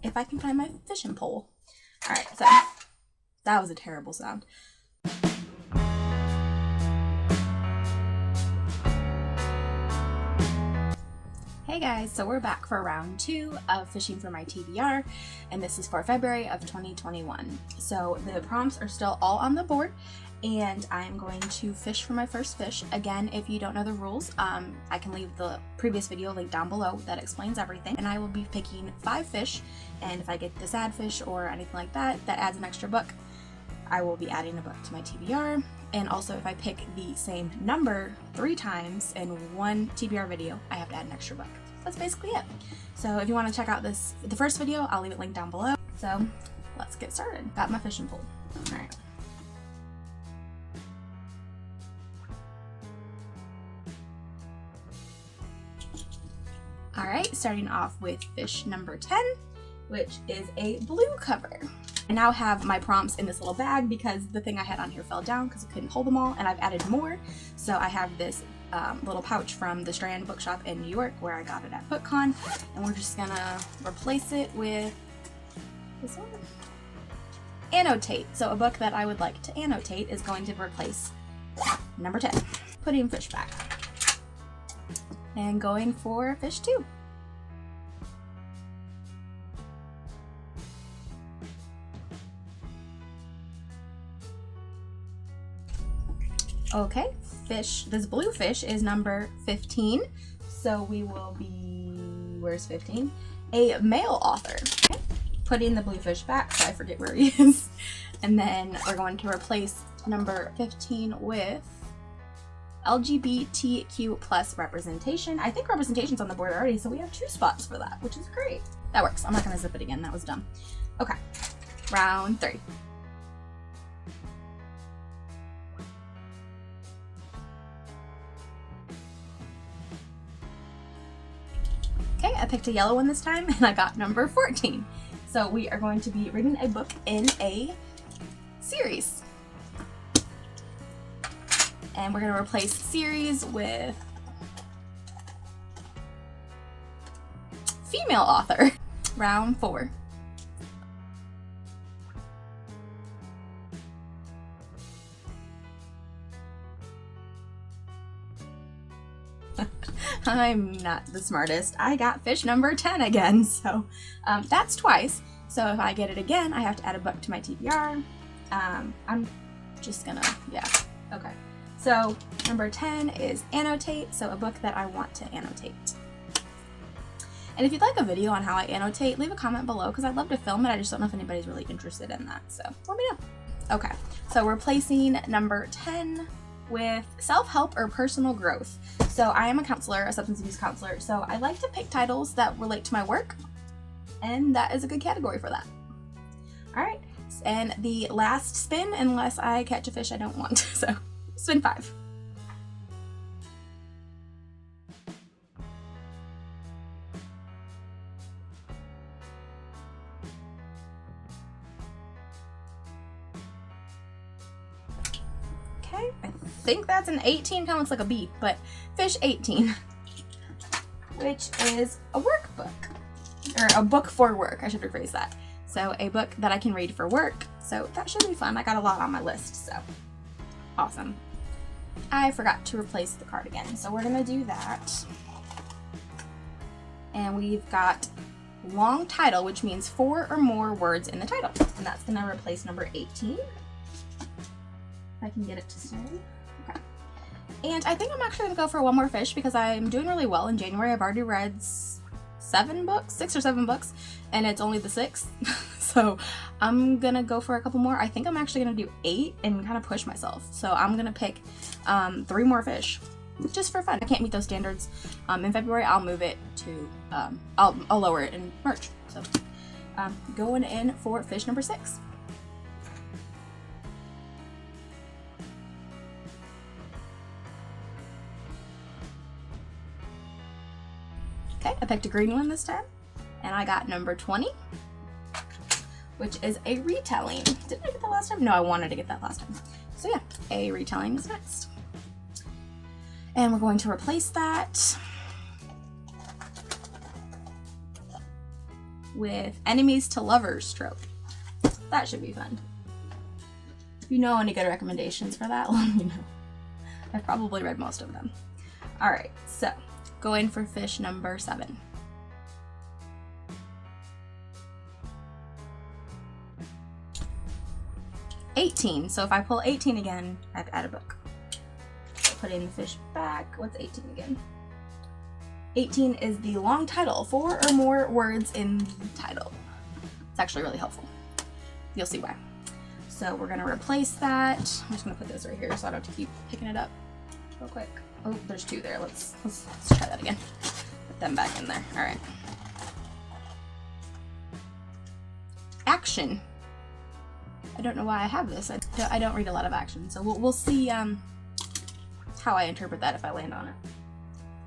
if I can find my fishing pole. All right, so that was a terrible sound. Hey guys, so we're back for round 2 of fishing for my TBR, and this is for February of 2021. So the prompts are still all on the board, and I'm going to fish for my first fish. Again, if you don't know the rules, I can leave the previous video link down below that explains everything, and I will be picking 5 fish, and if I get the sad fish or anything like that, that adds an extra book, I will be adding a book to my TBR. And also, if I pick the same number 3 times in one TBR video, I have to add an extra book. That's basically it. So if you want to check out the first video, I'll leave it linked down below. So let's get started. Got my fishing pole. All right. All right, starting off with fish number 10, which is a blue cover. I now have my prompts in this little bag because the thing I had on here fell down because I couldn't hold them all, and I've added more. So I have this little pouch from the Strand bookshop in New York where I got it at BookCon, and we're just gonna replace it with this one. Annotate. So a book that I would like to annotate is going to replace number 10. Putting fish back. And going for fish 2. Okay, this blue fish is number 15. So we will be, where's 15? A male author. Okay. Putting the blue fish back so I forget where he is. And then we're going to replace number 15 with LGBTQ plus representation. I think representation's on the board already, so we have 2 spots for that, which is great. That works. I'm not gonna zip it again, that was dumb. Okay, round 3. Okay, I picked a yellow one this time, and I got number 14. So we are going to be reading a book in a series. And we're going to replace series with female author. Round 4. I'm not the smartest. I got fish number 10 again, so that's twice. So if I get it again, I have to add a book to my TBR. I'm just gonna, yeah, okay. So number 10 is annotate, so a book that I want to annotate. And if you'd like a video on how I annotate, leave a comment below because I'd love to film it. I just don't know if anybody's really interested in that, so let me know. Okay, so replacing number 10 with self-help or personal growth. So I am a counselor, a substance abuse counselor, so I like to pick titles that relate to my work, and that is a good category for that. All right, and the last spin, unless I catch a fish I don't want, so spin 5. Okay, I think that's an 18, kind of looks like a B, but fish 18, which is a workbook, or a book for work, I should rephrase that. So a book that I can read for work, so that should be fun. I got a lot on my list, so awesome. I forgot to replace the card again, so we're gonna do that. And we've got long title, which means 4 or more words in the title, and that's gonna replace number 18. If I can get it to stay. Okay. And I think I'm actually gonna go for one more fish because I'm doing really well in January. I've already read 6 or 7 books, and it's only the 6th. So I'm gonna go for a couple more. I think I'm actually gonna do 8 and kind of push myself. So I'm gonna pick 3 more fish just for fun. I can't meet those standards in February. I'll move it to, I'll lower it in March. So going in for fish number 6. Okay, I picked a green one this time, and I got number 20, which is a retelling. Didn't I get that last time? No, I wanted to get that last time. So yeah, a retelling is next. And we're going to replace that with enemies to lovers trope. That should be fun. If you know any good recommendations for that, let me know. I've probably read most of them. Alright, so going for fish number 7. $18. So if I pull 18 again, I have to add a book. Putting the fish back. What's 18 again? 18 is the long title, 4 or more words in the title. It's actually really helpful. You'll see why. So we're gonna replace that. I'm just gonna put this right here so I don't have to keep picking it up real quick. Oh, there's 2 there. Let's try that again. Put them back in there. All right. Action. I don't know why I have this. I don't read a lot of action, so we'll see how I interpret that if I land on it.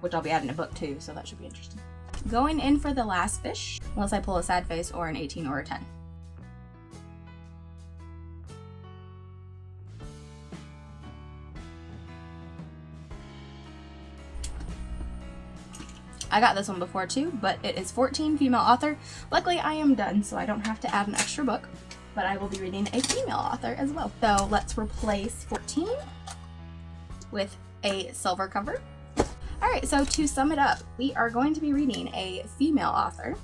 Which I'll be adding a book too, so that should be interesting. Going in for the last fish, unless I pull a sad face or an 18 or a 10. I got this one before too, but it is 14, female author. Luckily I am done, so I don't have to add an extra book, but I will be reading a female author as well. So let's replace 14 with a silver cover. Alright, so to sum it up, we are going to be reading a female author,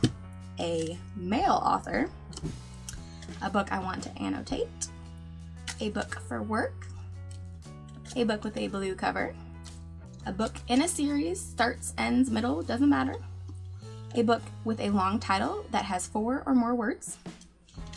a male author, a book I want to annotate, a book for work, a book with a blue cover, a book in a series, starts, ends, middle, doesn't matter, a book with a long title that has 4 or more words,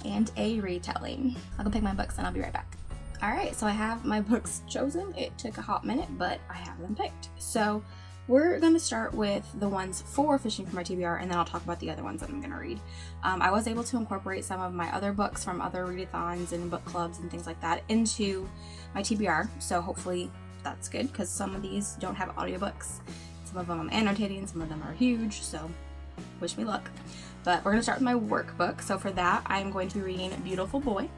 and a retelling. I'll go pick my books and I'll be right back. Alright, so I have my books chosen. It took a hot minute, but I have them picked. So we're going to start with the ones for Fishing for my TBR, and then I'll talk about the other ones that I'm going to read. I was able to incorporate some of my other books from other readathons and book clubs and things like that into my TBR, so hopefully that's good, because some of these don't have audiobooks. Some of them I'm annotating, some of them are huge, so wish me luck. But we're going to start with my workbook. So for that, I'm going to be reading Beautiful Boy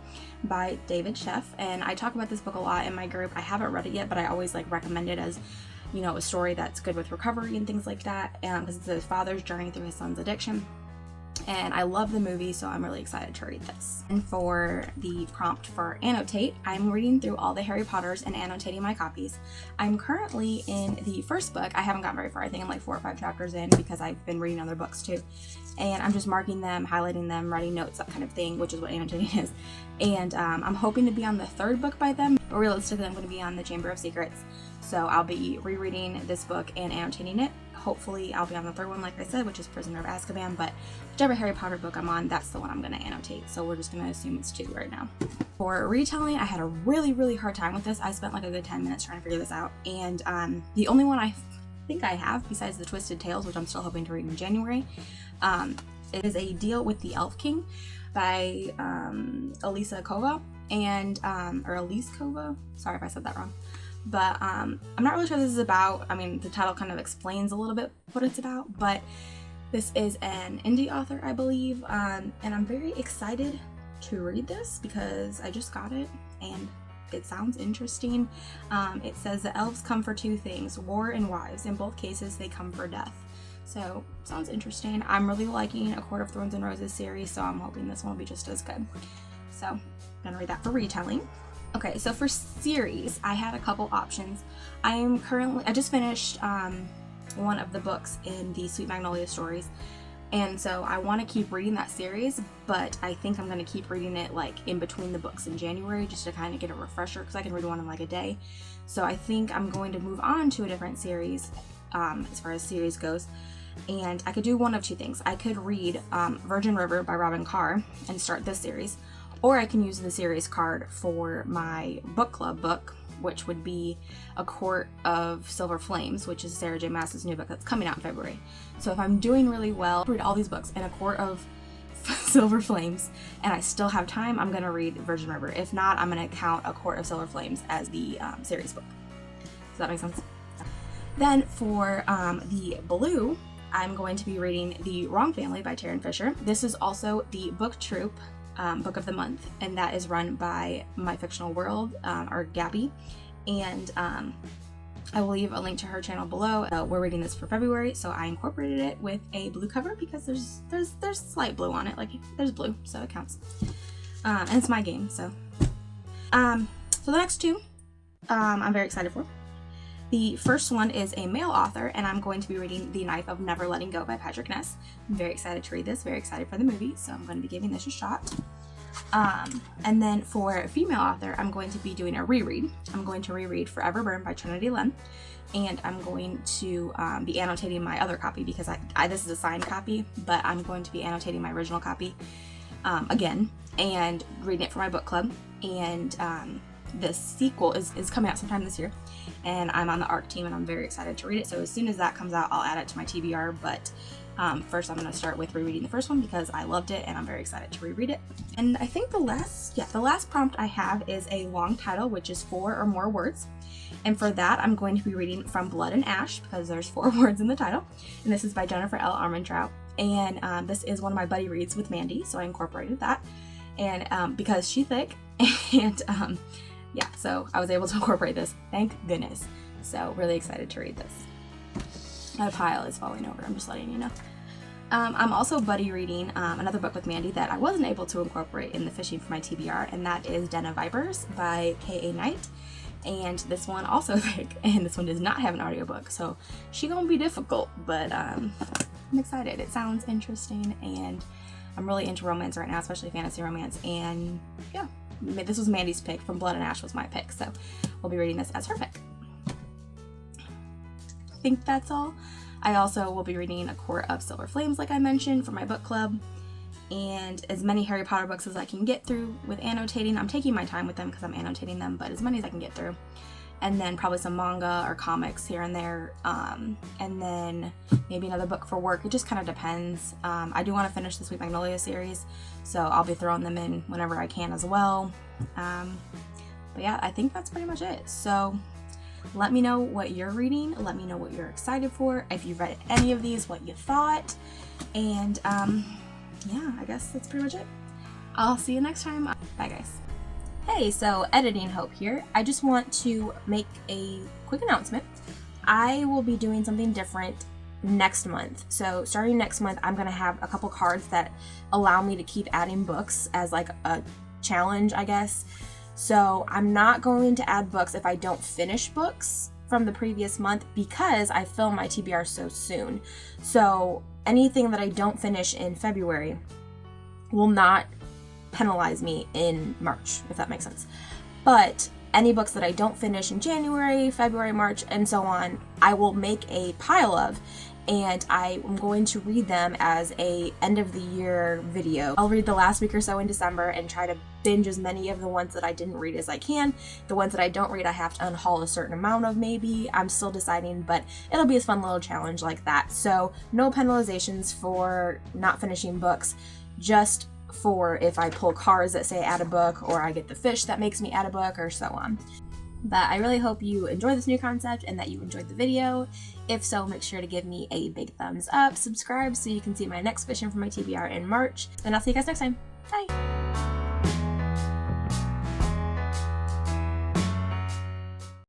by David Sheff, and I talk about this book a lot in my group. I haven't read it yet, but I always recommend it as, you know, a story that's good with recovery and things like that, because it's his father's journey through his son's addiction. And I love the movie, so I'm really excited to read this. And for the prompt for annotate, I'm reading through all the Harry Potters and annotating my copies. I'm currently in the first book. I haven't gotten very far. I think I'm 4 or 5 chapters in, because I've been reading other books too. And I'm just marking them, highlighting them, writing notes, that kind of thing, which is what annotating is. And I'm hoping to be on the 3rd book by then, but realistically I'm going to be on the Chamber of Secrets. So I'll be rereading this book and annotating it. Hopefully I'll be on the 3rd one, like I said, which is Prisoner of Azkaban, but whichever Harry Potter book I'm on, that's the one I'm going to annotate. So we're just going to assume it's 2 right now. For retelling, I had a really hard time with this. I spent a good 10 minutes trying to figure this out. And the only one I think I have, besides the Twisted Tales, which I'm still hoping to read in January, it is A Deal with the Elf King by Elisa Kova, and or Elise Kova. Sorry if I said that wrong. But I'm not really sure what this is about. I mean, the title kind of explains a little bit what it's about, but this is an indie author, I believe, and I'm very excited to read this because I just got it and it sounds interesting. It says the elves come for 2 things, war and wives. In both cases, they come for death. So, sounds interesting. I'm really liking A Court of Thorns and Roses series, so I'm hoping this one will be just as good. So, I'm gonna read that for retelling. Okay, so for series, I had a couple options. I just finished one of the books in the Sweet Magnolia stories, and so I want to keep reading that series, but I think I'm going to keep reading it in between the books in January, just to kind of get a refresher, because I can read one in a day. So I think I'm going to move on to a different series as far as series goes, and I could do one of 2 things. I could read Virgin River by Robin Carr and start this series, or I can use the series card for my book club book, which would be A Court of Silver Flames, which is Sarah J. Maas's new book that's coming out in February. So if I'm doing really well, read all these books in A Court of Silver Flames, and I still have time, I'm going to read Virgin River. If not, I'm going to count A Court of Silver Flames as the series book. Does that make sense? Then for the blue, I'm going to be reading The Wrong Family by Taryn Fisher. This is also the Book Troop book of the month, and that is run by My Fictional World, or Gabby, and I will leave a link to her channel below. We're reading this for February, so I incorporated it with a blue cover because there's slight blue on it. Like, there's blue, so it counts. And it's my game, so. So the next two, I'm very excited for. The first one is a male author, and I'm going to be reading The Knife of Never Letting Go by Patrick Ness. I'm very excited to read this, very excited for the movie, so I'm going to be giving this a shot. And then for a female author, I'm going to be doing a reread. I'm going to reread Forever Burn by Trinity Lynn, and I'm going to be annotating my other copy because this is a signed copy, but I'm going to be annotating my original copy again and reading it for my book club. And the sequel is coming out sometime this year, and I'm on the ARC team, and I'm very excited to read it. So as soon as that comes out, I'll add it to my TBR, but first I'm going to start with rereading the first one because I loved it and I'm very excited to reread it. And I think the last prompt I have is a long title, which is 4 or more words. And for that, I'm going to be reading From Blood and Ash because there's 4 words in the title. And this is by Jennifer L. Armentrout. And this is one of my buddy reads with Mandy, so I incorporated that. And because she's thick, and yeah, so I was able to incorporate this. Thank goodness. So really excited to read this. My pile is falling over, I'm just letting you know. I'm also buddy reading another book with Mandy that I wasn't able to incorporate in the fishing for my TBR, and that is Den of Vipers by K.A. Knight. And this one also thick, and this one does not have an audiobook, so she gonna be difficult, but I'm excited. It sounds interesting, and I'm really into romance right now, especially fantasy romance, and yeah, this was Mandy's pick. From Blood and Ash was my pick, so we'll be reading this as her pick. I think that's all. I also will be reading A Court of Silver Flames, like I mentioned, for my book club, and as many Harry Potter books as I can get through with annotating. I'm taking my time with them because I'm annotating them, but as many as I can get through. And then probably some manga or comics here and there, and then maybe another book for work. It just kind of depends. I do want to finish the Sweet Magnolia series, so I'll be throwing them in whenever I can as well. But yeah, I think that's pretty much it. So let me know what you're reading. Let me know what you're excited for. If you've read any of these, what you thought. And yeah, I guess that's pretty much it. I'll see you next time. Bye, guys. Hey, so Editing Hope here. I just want to make a quick announcement. I will be doing something different next month. So starting next month, I'm going to have a couple cards that allow me to keep adding books as like a challenge, I guess. So I'm not going to add books if I don't finish books from the previous month because I film my TBR so soon. So anything that I don't finish in February will not penalize me in March, if that makes sense. But any books that I don't finish in January, February, March, and so on, I will make a pile of, and I am going to read them as a end of the year video. I'll read the last week or so in December and try to binge as many of the ones that I didn't read as I can. The ones that I don't read, I have to unhaul a certain amount of maybe. I'm still deciding, but it'll be a fun little challenge like that. So no penalizations for not finishing books, just for if I pull cards that say add a book, or I get the fish that makes me add a book, or so on. But I really hope you enjoy this new concept and that you enjoyed the video. If so, make sure to give me a big thumbs up, subscribe so you can see my next fishing for my TBR in March, and I'll see you guys next time. Bye!